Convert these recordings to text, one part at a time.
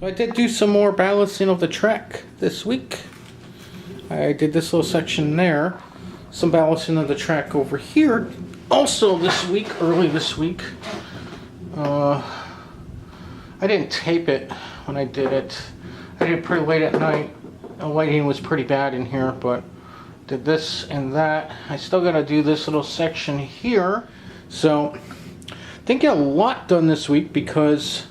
So I did do some more ballasting of the track this week. I did this little section there. Some ballasting of the track over here. Also this week, early this week. I didn't tape it when I did it. I did it pretty late at night. The lighting was pretty bad in here, but did this and that. I still gotta do this little section here. So, didn't get a lot done this week because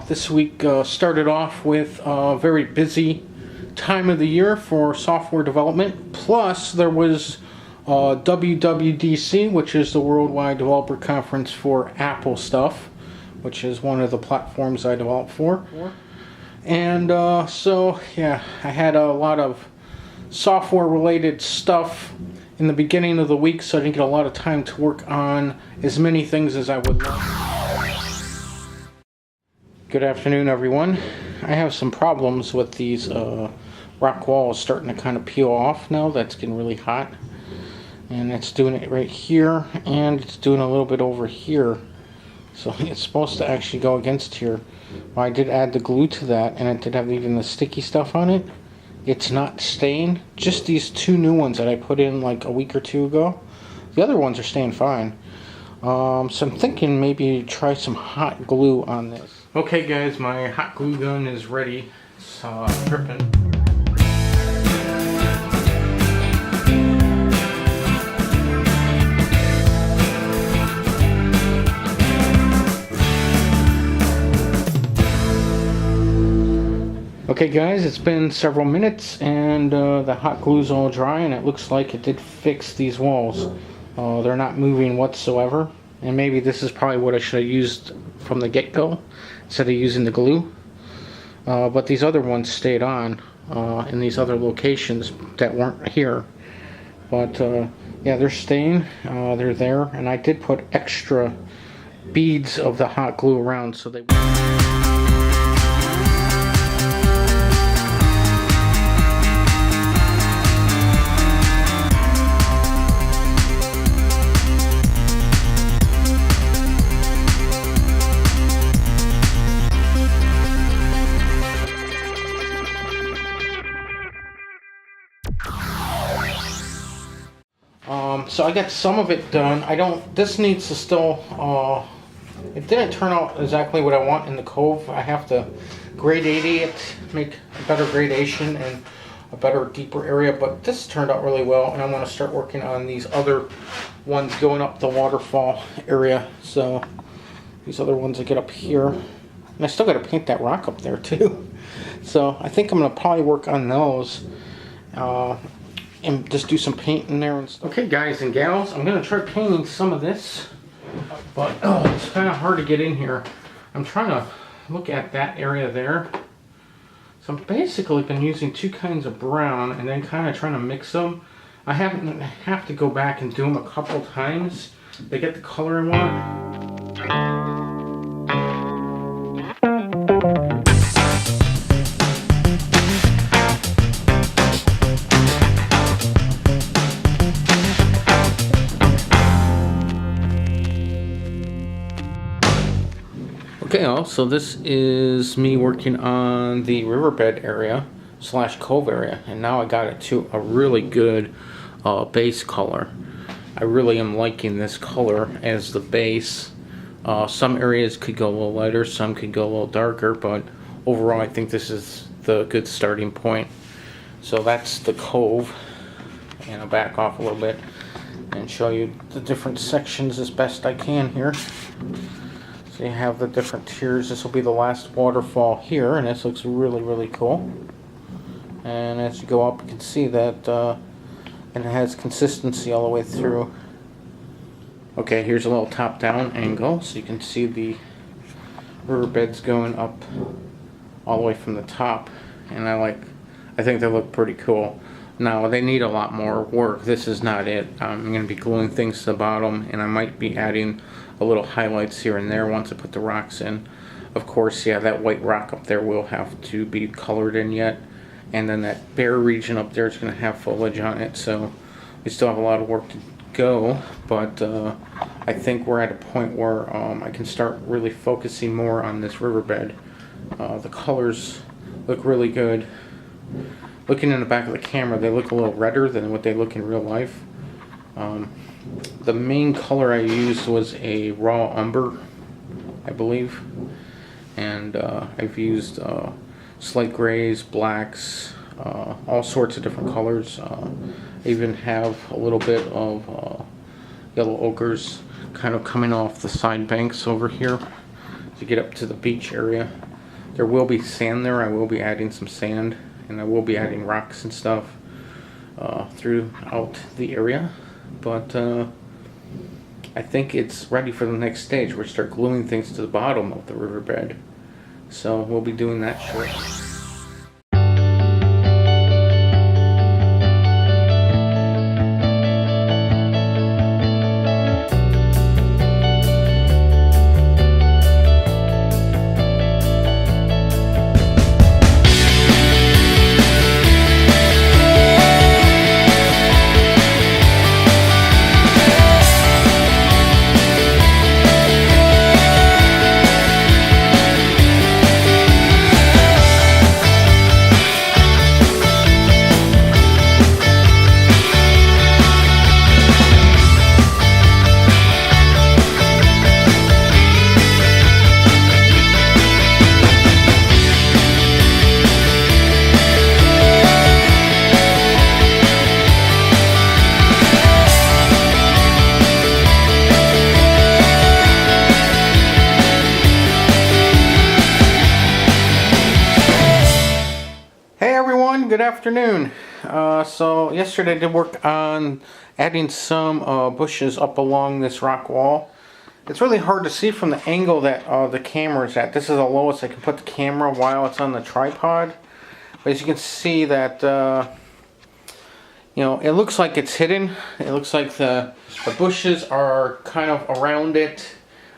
this week started off with a very busy time of the year for software development. Plus, there was WWDC, which is the Worldwide Developer Conference for Apple stuff, which is one of the platforms I develop for. And so, yeah, I had a lot of software related stuff in the beginning of the week, so I didn't get a lot of time to work on as many things as I would like. Good afternoon, everyone. I have some problems with these rock walls starting to kind of peel off now. That's getting really hot. And it's doing it right here, and it's doing a little bit over here. So it's supposed to actually go against here. Well, I did add the glue to that, and it did have even the sticky stuff on it. It's not staying. Just these two new ones that I put in like a week or two ago. The other ones are staying fine. So I'm thinking maybe try some hot glue on this. Okay guys, my hot glue gun is ready. It's dripping. Okay guys, it's been several minutes and the hot glue's all dry, and it looks like it did fix these walls. They're not moving whatsoever, and maybe this is probably what I should have used from the get-go instead of using the glue. But these other ones stayed on in these other locations that weren't here. But yeah, they're staying, they're there, and I did put extra beads of the hot glue around so they so I got some of it done. This needs to still, it didn't turn out exactly what I want in the cove. I have to gradate it, make a better gradation and a better, deeper area, but this turned out really well, and I want to start working on these other ones going up the waterfall area. So these other ones that get up here, and I still got to paint that rock up there too. So I think I'm going to probably work on those. And just do some paint in there and stuff. Okay guys and gals, I'm going to try painting some of this, but it's kind of hard to get in here. I'm trying to look at that area there. So I'm basically been using two kinds of brown and then kind of trying to mix them. I have to go back and do them a couple times to get the color I want. Okay, so this is me working on the riverbed area / cove area, and now I got it to a really good base color. I really am liking this color as the base. Some areas could go a little lighter, some could go a little darker, but overall I think this is the good starting point. So that's the cove, and I'll back off a little bit and show you the different sections as best I can here. So you have the different tiers. This will be the last waterfall here, and this looks really, really cool. And as you go up, you can see that and it has consistency all the way through. Okay, here's a little top-down angle, so you can see the riverbeds going up all the way from the top, and I think they look pretty cool. Now they need a lot more work. This is not it. I'm going to be gluing things to the bottom, and I might be adding a little highlights here and there once I put the rocks in. Of course, yeah, that white rock up there will have to be colored in yet, and then that bare region up there is going to have foliage on it, so we still have a lot of work to go, but I think we're at a point where I can start really focusing more on this riverbed The colors look really good. Looking in the back of the camera, they look a little redder than what they look in real life. The main color I used was a raw umber, I believe. And I've used slate grays, blacks, all sorts of different colors. I even have a little bit of yellow ochres kind of coming off the side banks over here to get up to the beach area. There will be sand there. I will be adding some sand, and I will be adding rocks and stuff throughout the area. But I think it's ready for the next stage. We'll start gluing things to the bottom of the riverbed. So we'll be doing that shortly. Good afternoon. So yesterday I did work on adding some bushes up along this rock wall. It's really hard to see from the angle that the camera is at. This is the lowest I can put the camera while it's on the tripod. But as you can see that, you know, it looks like it's hidden. It looks like the bushes are kind of around it,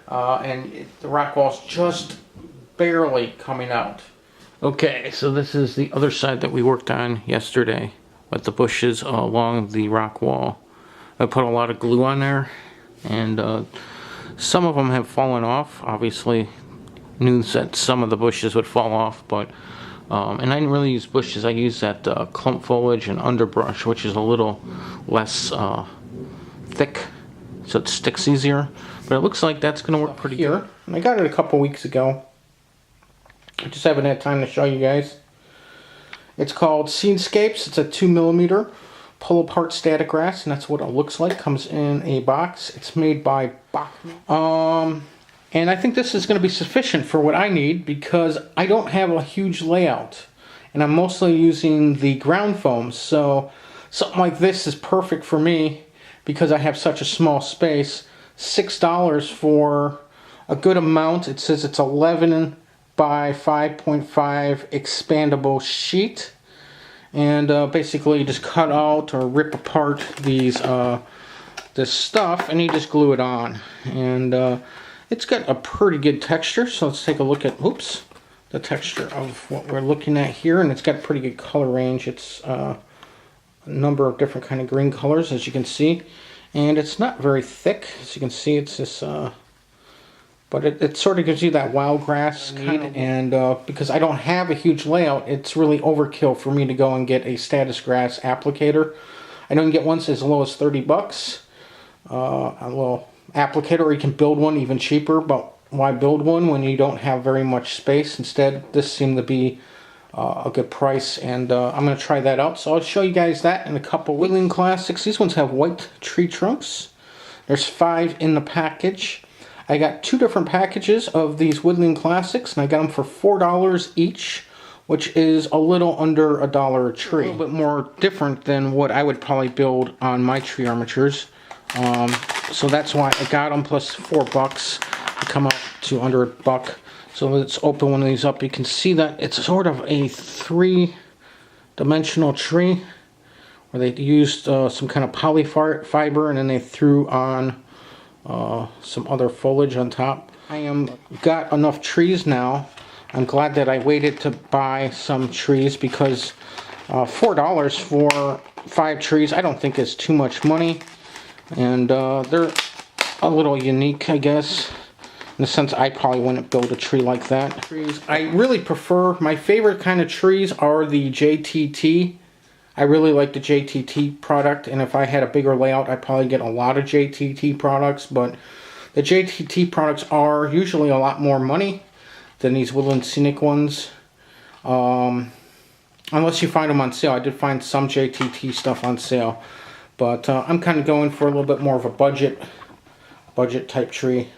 and the rock wall's just barely coming out. Okay, so this is the other side that we worked on yesterday with the bushes along the rock wall. I put a lot of glue on there, and some of them have fallen off. Obviously, knew that some of the bushes would fall off, but and I didn't really use bushes. I used that clump foliage and underbrush, which is a little less thick, so it sticks easier. But it looks like that's going to work pretty good. I got it a couple weeks ago. I just haven't had time to show you guys. It's called Scene Scapes. It's a 2mm pull-apart static grass, and that's what it looks like. Comes in a box. It's made by Bachmann. And I think this is going to be sufficient for what I need because I don't have a huge layout, and I'm mostly using the ground foam. So something like this is perfect for me because I have such a small space. $6 for a good amount. It says it's 11 by 5.5 expandable sheet, and basically you just cut out or rip apart these this stuff and you just glue it on, and it's got a pretty good texture. So let's take a look at the texture of what we're looking at here, and it's got a pretty good color range. It's a number of different kind of green colors, as you can see, and it's not very thick. As you can see, it's this but it sort of gives you that wild grass need, and because I don't have a huge layout, it's really overkill for me to go and get a status grass applicator. I know you can get one as low as 30 bucks, a little applicator, or you can build one even cheaper, but why build one when you don't have very much space? Instead, this seemed to be a good price, and I'm going to try that out. So I'll show you guys that in a couple. Woodland Classics. These ones have white tree trunks. There's 5 in the package. I got 2 different packages of these Woodland Classics, and I got them for $4 each, which is a little under $1 a tree. A little bit more different than what I would probably build on my tree armatures. So that's why I got them, plus $4 to come out to under $1. So let's open one of these up. You can see that it's sort of a 3-dimensional tree where they used some kind of polyfiber, and then they threw on some other foliage on top. I am got enough trees now. I'm glad that I waited to buy some trees because $4 for 5 trees I don't think is too much money, and they're a little unique, I guess, In a sense, I probably wouldn't build a tree like that. I really prefer, my favorite kind of trees are the JTT. I really like the JTT product, and if I had a bigger layout, I'd probably get a lot of JTT products, but the JTT products are usually a lot more money than these Woodland Scenic ones. Unless you find them on sale. I did find some JTT stuff on sale, but I'm kind of going for a little bit more of a budget type tree.